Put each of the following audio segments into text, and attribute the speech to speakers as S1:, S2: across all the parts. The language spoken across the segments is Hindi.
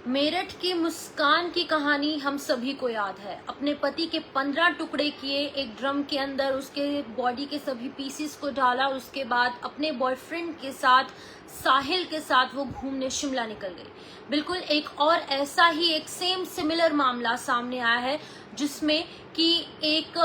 S1: मेरठ की मुस्कान की कहानी हम सभी को याद है। अपने पति के 15 टुकड़े किए, एक ड्रम के अंदर उसके बॉडी के सभी पीसेस को डाला। उसके बाद अपने बॉयफ्रेंड के साथ, साहिल के साथ वो घूमने शिमला निकल गई। बिल्कुल एक और ऐसा ही एक सेम सिमिलर मामला सामने आया है, जिसमें कि एक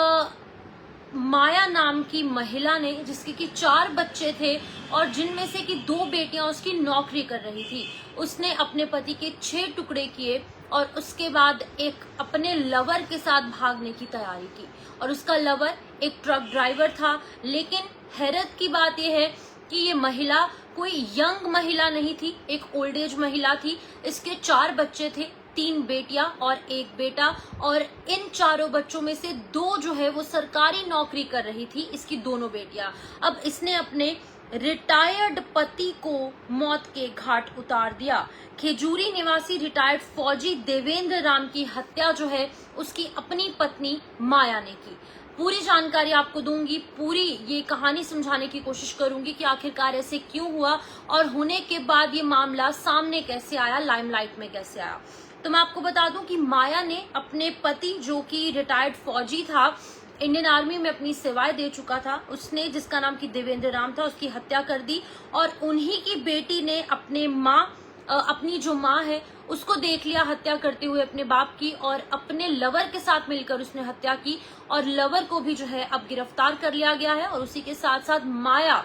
S1: माया नाम की महिला ने, जिसके कि 4 बच्चे थे और जिनमें से कि 2 बेटियां उसकी नौकरी कर रही थी, उसने अपने पति के 6 टुकड़े किए और उसके बाद एक अपने लवर के साथ भागने की तैयारी की। और उसका लवर एक ट्रक ड्राइवर था। लेकिन हैरत की बात यह है कि ये महिला कोई यंग महिला नहीं थी, एक ओल्ड एज महिला थी। इसके 4 बच्चे थे, 3 बेटियां और 1 बेटा। और इन चारों बच्चों में से 2 जो है वो सरकारी नौकरी कर रही थी, इसकी दोनों बेटियां। अब इसने अपने रिटायर्ड पति को मौत के घाट उतार दिया। खेजूरी निवासी रिटायर्ड फौजी देवेंद्र राम की हत्या जो है उसकी अपनी पत्नी माया ने की। पूरी जानकारी आपको दूंगी, पूरी ये कहानी समझाने की कोशिश करूंगी कि आखिरकार ऐसे क्यों हुआ और होने के बाद ये मामला सामने कैसे आया, लाइमलाइट में कैसे आया। तो मैं आपको बता दूं कि माया ने अपने पति, जो कि रिटायर्ड फौजी था, इंडियन आर्मी में अपनी सेवाएं दे चुका था, उसने, जिसका नाम की देवेंद्र राम था, उसकी हत्या कर दी। और उन्हीं की बेटी ने अपनी जो माँ है उसको देख लिया हत्या करते हुए अपने बाप की, और अपने लवर के साथ मिलकर उसने हत्या की। और लवर को भी जो है अब गिरफ्तार कर लिया गया है और उसी के साथ साथ माया,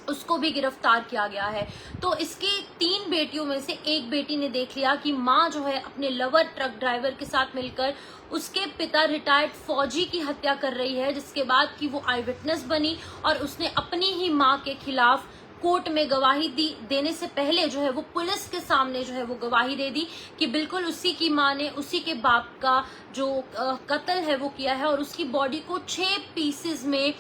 S1: उसको भी गिरफ्तार किया गया है। तो इसकी 3 बेटियों में से एक बेटी ने देख लिया कि माँ जो है अपने लवर ट्रक ड्राइवर के साथ मिलकर उसके पिता रिटायर्ड फौजी की हत्या कर रही है, जिसके बाद कि वो आई विटनेस बनी और उसने अपनी ही माँ के खिलाफ कोर्ट में गवाही देने से पहले जो है वो पुलिस के सामने जो है वो गवाही दे दी कि बिल्कुल उसी की माँ ने उसी के बाप का जो कत्ल है वो किया है और उसकी बॉडी को 6 पीसेस में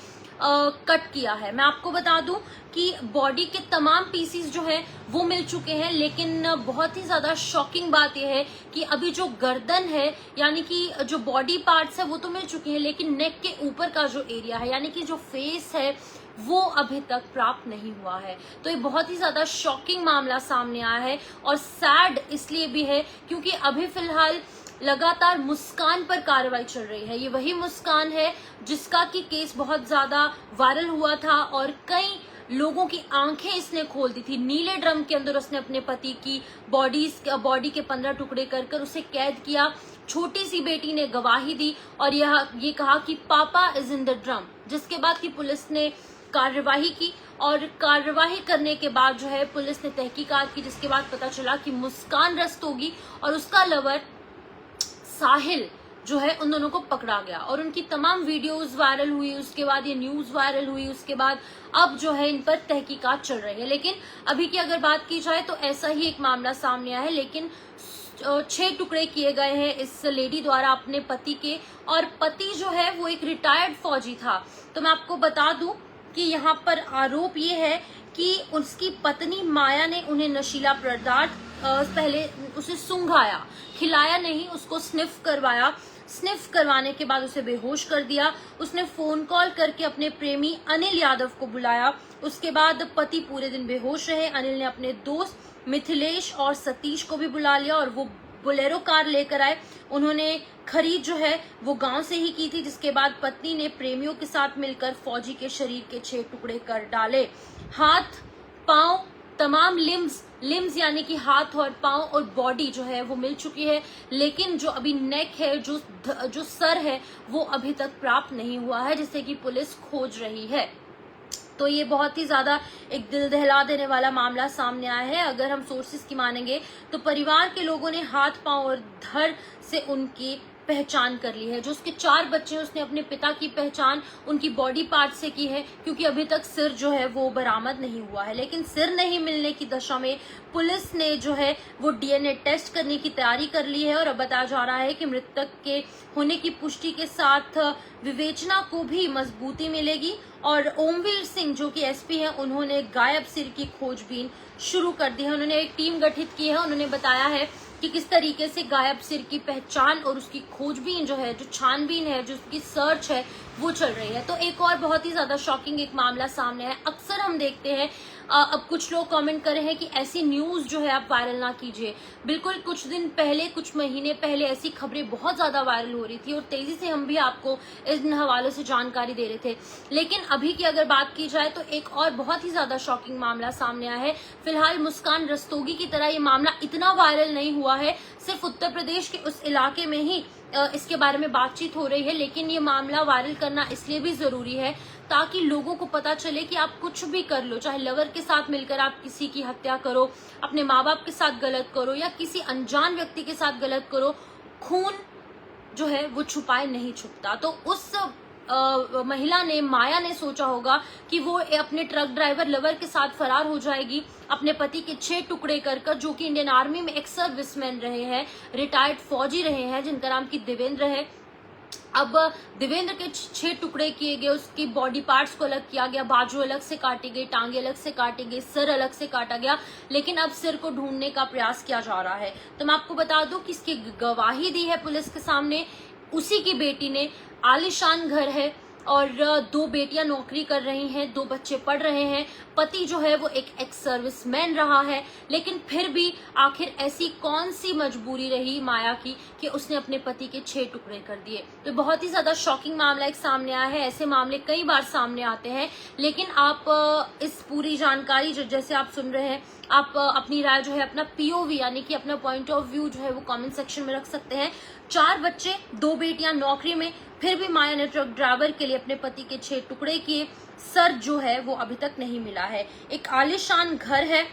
S1: कट किया है। मैं आपको बता दूं कि बॉडी के तमाम पीसेस जो है वो मिल चुके हैं, लेकिन बहुत ही ज्यादा शॉकिंग बात यह है कि अभी जो गर्दन है, यानी कि जो बॉडी पार्ट्स है वो तो मिल चुके हैं, लेकिन नेक के ऊपर का जो एरिया है, यानी कि जो फेस है, वो अभी तक प्राप्त नहीं हुआ है। तो ये बहुत ही ज्यादा शॉकिंग मामला सामने आया है और सैड इसलिए भी है क्योंकि अभी फिलहाल लगातार मुस्कान पर कार्रवाई चल रही है। ये वही मुस्कान है जिसका कि केस बहुत ज्यादा वायरल हुआ था और कई लोगों की आंखें इसने खोल दी थी। नीले ड्रम के अंदर उसने अपने पति की बॉडी के 15 टुकड़े कर उसे कैद किया। छोटी सी बेटी ने गवाही दी और ये कहा कि पापा इज इन द ड्रम, जिसके बाद की पुलिस ने कार्यवाही की और कार्यवाही करने के बाद जो है पुलिस ने तहकीकात की, जिसके बाद पता चला कि मुस्कान रस्तोगी और उसका लवर साहिल जो है उन दोनों को पकड़ा गया और उनकी तमाम वीडियोस वायरल हुई। उसके बाद ये न्यूज वायरल हुई, उसके बाद अब जो है इन पर तहकीकात चल रही है। लेकिन अभी की अगर बात की जाए तो ऐसा ही एक मामला सामने आया है, लेकिन 6 टुकड़े किए गए हैं इस लेडी द्वारा अपने पति के, और पति जो है वो एक रिटायर्ड फौजी था। तो मैं आपको बता दूं कि यहाँ पर आरोप ये है कि उसकी पत्नी माया ने उन्हें नशीला पदार्थ पहले उसे सूंघाया, खिलाया नहीं, उसको स्निफ करवाया। स्निफ करवाने के बाद उसे बेहोश कर दिया। उसने फोन कॉल करके अपने प्रेमी अनिल यादव को बुलाया। उसके बाद पति पूरे दिन बेहोश रहे। अनिल ने अपने दोस्त मिथिलेश और सतीश को भी बुला लिया और वो बोलेरो कार लेकर आए। उन्होंने खरीद जो है वो गांव से ही की थी, जिसके बाद पत्नी ने प्रेमियों के साथ मिलकर फौजी के शरीर के 6 टुकड़े कर डाले। हाथ, पांव, तमाम लिम्स यानी कि हाथ और पांव और बॉडी जो है वो मिल चुकी है, लेकिन जो अभी नेक है, जो सर है, वो अभी तक प्राप्त नहीं हुआ है, जिससे कि पुलिस खोज रही है। तो ये बहुत ही ज्यादा एक दिल दहला देने वाला मामला सामने आया है। अगर हम सोर्सेस की मानेंगे तो परिवार के लोगों ने हाथ, पांव और धड़ से उनकी पहचान कर ली है। जो उसके 4 बच्चे हैं उसने अपने पिता की पहचान उनकी बॉडी पार्ट से की है, क्योंकि अभी तक सिर जो है वो बरामद नहीं हुआ है। लेकिन सिर नहीं मिलने की दशा में पुलिस ने जो है वो डीएनए टेस्ट करने की तैयारी कर ली है और अब बताया जा रहा है कि मृतक के होने की पुष्टि के साथ विवेचना को भी मजबूती मिलेगी। और ओमवीर सिंह जो कि एसपी हैं, उन्होंने गायब सिर की खोजबीन शुरू कर दी है। उन्होंने एक टीम गठित की है। उन्होंने बताया है कि किस तरीके से गायब सिर की पहचान और उसकी खोजबीन जो है, जो छानबीन है, जो उसकी सर्च है, वो चल रही है। तो एक और बहुत ही ज्यादा शॉकिंग एक मामला सामने है। अक्सर हम देखते हैं अब कुछ लोग कमेंट कर रहे हैं कि ऐसी न्यूज जो है आप वायरल ना कीजिए। बिल्कुल कुछ दिन पहले, कुछ महीने पहले ऐसी खबरें बहुत ज्यादा वायरल हो रही थी और तेजी से हम भी आपको इन हवालों से जानकारी दे रहे थे। लेकिन अभी की अगर बात की जाए तो एक और बहुत ही ज्यादा शॉकिंग मामला सामने आया है। फिलहाल मुस्कान रस्तोगी की तरह ये मामला इतना वायरल नहीं हुआ है, सिर्फ उत्तर प्रदेश के उस इलाके में ही इसके बारे में बातचीत हो रही है। लेकिन ये मामला वायरल करना इसलिए भी जरूरी है ताकि लोगों को पता चले कि आप कुछ भी कर लो, चाहे लवर के साथ मिलकर आप किसी की हत्या करो, अपने माँ बाप के साथ गलत करो या किसी अनजान व्यक्ति के साथ गलत करो, खून जो है वो छुपाए नहीं छुपता। तो उस महिला ने, माया ने सोचा होगा कि वो अपने ट्रक ड्राइवर लवर के साथ फरार हो जाएगी, अपने पति के 6 टुकड़े कर कर, जो कि इंडियन आर्मी में एक सर्विसमैन रहे हैं, रिटायर्ड फौजी रहे हैं, जिनका नाम की देवेंद्र है। अब देवेंद्र के 6 टुकड़े किए गए, उसकी बॉडी पार्ट्स को अलग किया गया, बाजू अलग से काटी गई, टांगे अलग से काटी गई, सर अलग से काटा गया। लेकिन अब सिर को ढूंढने का प्रयास किया जा रहा है। तो मैं आपको बता दूं कि इसकी गवाही दी है पुलिस के सामने उसी की बेटी ने। आलीशान घर है और 2 बेटियां नौकरी कर रही हैं, 2 बच्चे पढ़ रहे हैं। पति जो है वो एक एक्स सर्विसमैन रहा है। लेकिन फिर भी आखिर ऐसी कौन सी मजबूरी रही माया की कि उसने अपने पति के 6 टुकड़े कर दिए। तो बहुत ही ज्यादा शॉकिंग मामला एक सामने आया है। ऐसे मामले कई बार सामने आते हैं। लेकिन आप इस पूरी जानकारी जो जैसे आप सुन रहे हैं, आप अपनी राय जो है, अपना पीओवी यानी कि अपना पॉइंट ऑफ व्यू जो है वो कमेंट सेक्शन में रख सकते हैं। 4 बच्चे, 2 बेटियां नौकरी में, फिर भी माया ने ट्रक ड्राइवर के लिए अपने पति के 6 टुकड़े किए। सर जो है वो अभी तक नहीं मिला है। एक आलीशान घर है,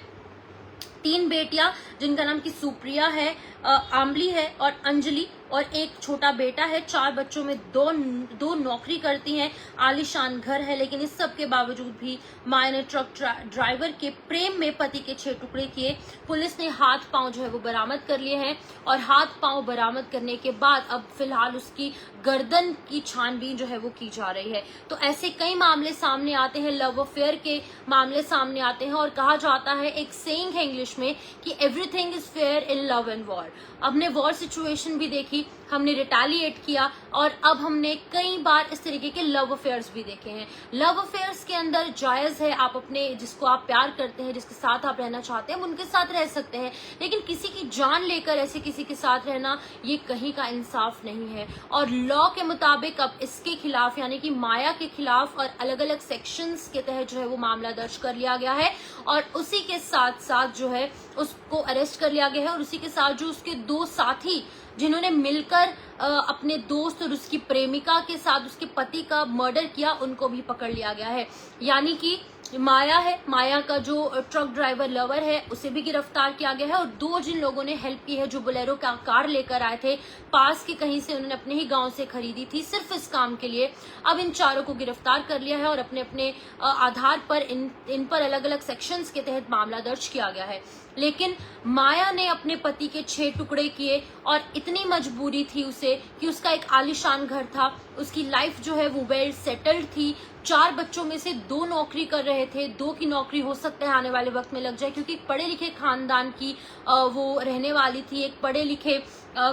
S1: 3 बेटियां जिनका नाम की सुप्रिया है, आमली है और अंजलि, और एक छोटा बेटा है। 4 बच्चों में दो नौकरी करती हैं। आलीशान घर है। लेकिन इस सब के बावजूद भी माया ने ट्रक ड्राइवर के प्रेम में पति के 6 टुकड़े किए। पुलिस ने हाथ पांव जो है वो बरामद कर लिए हैं और हाथ पांव बरामद करने के बाद अब फिलहाल उसकी गर्दन की छानबीन जो है वो की जा रही है। तो ऐसे कई मामले सामने आते हैं, लव अफेयर के मामले सामने आते हैं और कहा जाता है, एक सेइंग है इंग्लिश में कि everything is fair in love and war. हमने वॉर सिचुएशन भी देखी, हमने रिटेलिएट किया और अब हमने कई बार इस तरीके के लव अफेयर्स भी देखे हैं। लव अफेयर्स के अंदर जायज है, आप अपने जिसको आप प्यार करते हैं, जिसके साथ आप रहना चाहते हैं, उनके साथ रह सकते हैं। लेकिन किसी की जान लेकर ऐसे किसी के साथ रहना, ये कहीं का इंसाफ नहीं है। और लॉ के मुताबिक अब इसके खिलाफ यानी कि माया के खिलाफ और अलग अलग सेक्शंस के तहत जो है वो मामला दर्ज कर लिया गया है और उसी के साथ साथ जो है उसको अरेस्ट कर लिया गया है और उसी के साथ जो उसके 2 साथी जिन्होंने मिलकर अपने दोस्त और उसकी प्रेमिका के साथ उसके पति का मर्डर किया, उनको भी पकड़ लिया गया है। यानी कि माया है, माया का जो ट्रक ड्राइवर लवर है, उसे भी गिरफ्तार किया गया है और 2 जिन लोगों ने हेल्प की है, जो बोलेरो का कार लेकर आए थे पास के कहीं से, उन्होंने अपने ही गांव से खरीदी थी सिर्फ इस काम के लिए। अब इन चारों को गिरफ्तार कर लिया है और अपने अपने आधार पर इन पर अलग अलग सेक्शंस के तहत मामला दर्ज किया गया है। लेकिन माया ने अपने पति के 6 टुकड़े किए और इतनी मजबूरी थी उसे कि उसका एक आलीशान घर था, उसकी लाइफ जो है वो वेल सेटल्ड थी। 4 बच्चों में से 2 नौकरी कर रहे थे, 2 की नौकरी हो सकता है आने वाले वक्त में लग जाए, क्योंकि पढ़े लिखे खानदान की वो रहने वाली थी। एक पढ़े लिखे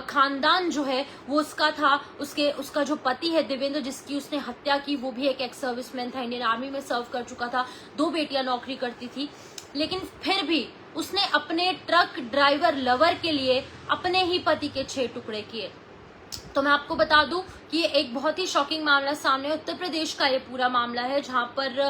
S1: खानदान जो है वो उसका था। उसका जो पति है देवेंद्र, जिसकी उसने हत्या की, वो भी एक एक्स सर्विसमैन था, इंडियन आर्मी में सर्व कर चुका था। 2 बेटियां नौकरी करती थी। लेकिन फिर भी उसने अपने ट्रक ड्राइवर लवर के लिए अपने ही पति के 6 टुकड़े किए। तो मैं आपको बता दूं कि ये एक बहुत ही शॉकिंग मामला सामने उत्तर प्रदेश का ये पूरा मामला है, जहां पर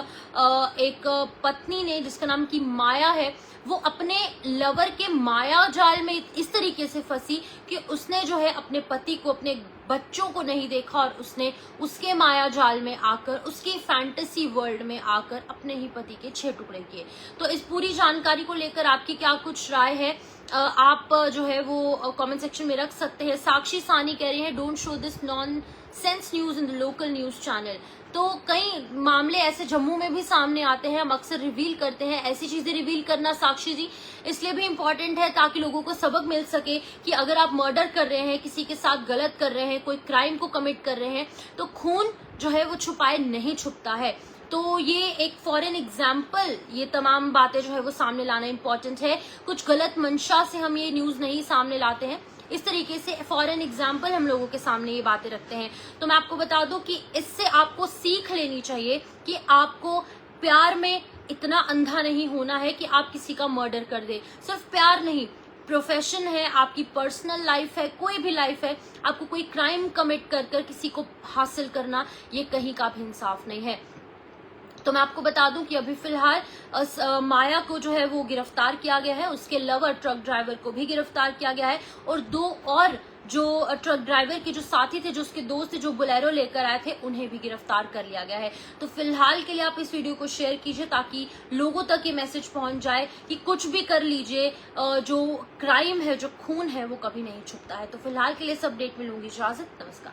S1: एक पत्नी ने, जिसका नाम की माया है, वो अपने लवर के माया जाल में इस तरीके से फंसी कि उसने जो है अपने पति को, अपने बच्चों को नहीं देखा और उसने उसके माया जाल में आकर, उसकी फैंटेसी वर्ल्ड में आकर अपने ही पति के 6 टुकड़े किए। तो इस पूरी जानकारी को लेकर आपकी क्या कुछ राय है, आप जो है वो कमेंट सेक्शन में रख सकते हैं। साक्षी सानी कह रही है, don't show this nonsense news in the local news channel. तो कई मामले ऐसे जम्मू में भी सामने आते हैं, हम अक्सर रिवील करते हैं। ऐसी चीजें रिवील करना साक्षी जी इसलिए भी इम्पोर्टेंट है ताकि लोगों को सबक मिल सके कि अगर आप मर्डर कर रहे हैं, किसी के साथ गलत कर रहे हैं, कोई क्राइम को कमिट कर रहे हैं, तो खून जो है वो छुपाए नहीं छुपता है। तो ये एक फॉरेन एग्जाम्पल, ये तमाम बातें जो है वो सामने लाना इम्पोर्टेंट है। कुछ गलत मंशा से हम ये न्यूज नहीं सामने लाते हैं, इस तरीके से फॉरेन एग्जाम्पल हम लोगों के सामने ये बातें रखते हैं। तो मैं आपको बता दूं कि इससे आपको सीख लेनी चाहिए कि आपको प्यार में इतना अंधा नहीं होना है कि आप किसी का मर्डर कर दे। सिर्फ प्यार नहीं, प्रोफेशन है, आपकी पर्सनल लाइफ है, कोई भी लाइफ है, आपको कोई क्राइम कमिट कर कर किसी को हासिल करना, ये कहीं का भी इंसाफ नहीं है। तो मैं आपको बता दूं कि अभी फिलहाल माया को जो है वो गिरफ्तार किया गया है, उसके लवर ट्रक ड्राइवर को भी गिरफ्तार किया गया है, और 2 और जो ट्रक ड्राइवर के जो साथी थे, जो उसके दोस्त थे, जो बोलेरो लेकर आए थे, उन्हें भी गिरफ्तार कर लिया गया है। तो फिलहाल के लिए आप इस वीडियो को शेयर कीजिए ताकि लोगों तक ये मैसेज पहुंच जाए कि कुछ भी कर लीजिए, जो क्राइम है, जो खून है, वो कभी नहीं छुपता है। तो फिलहाल के लिए इस अपडेट में लूंगी इजाजत। नमस्कार।